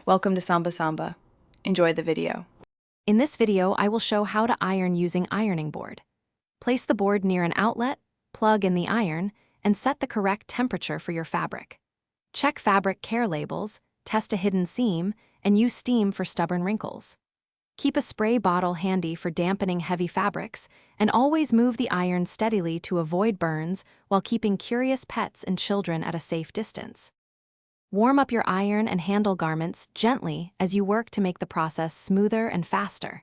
Welcome to Samba Samba. Enjoy the video. In this video, I will show how to iron using ironing board. Place the board near an outlet, plug in the iron, and set the correct temperature for your fabric. Check fabric care labels, test a hidden seam, and use steam for stubborn wrinkles. Keep a spray bottle handy for dampening heavy fabrics, and always move the iron steadily to avoid burns while keeping curious pets and children at a safe distance. Warm up your iron and handle garments gently as you work to make the process smoother and faster.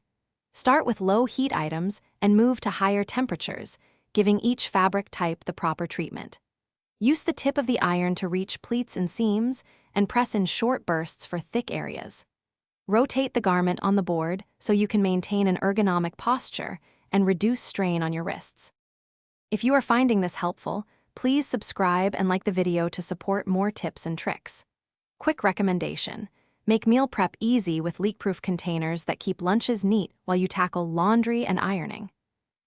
Start with low heat items and move to higher temperatures, giving each fabric type the proper treatment. Use the tip of the iron to reach pleats and seams, and press in short bursts for thick areas. Rotate the garment on the board so you can maintain an ergonomic posture and reduce strain on your wrists. If you are finding this helpful, please subscribe and like the video to support more tips and tricks. Quick recommendation: make meal prep easy with leak-proof containers that keep lunches neat while you tackle laundry and ironing.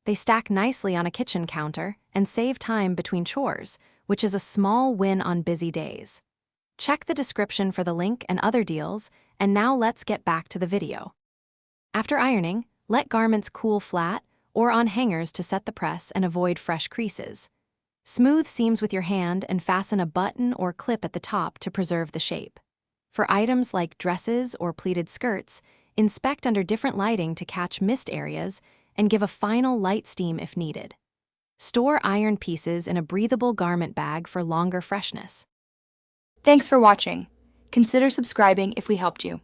They stack nicely on a kitchen counter and save time between chores, which is a small win on busy days. Check the description for the link and other deals, and now let's get back to the video. After ironing, let garments cool flat or on hangers to set the press and avoid fresh creases. Smooth seams with your hand and fasten a button or clip at the top to preserve the shape. For items like dresses or pleated skirts, inspect under different lighting to catch missed areas and give a final light steam if needed. Store ironed pieces in a breathable garment bag for longer freshness. Thanks for watching. Consider subscribing if we helped you.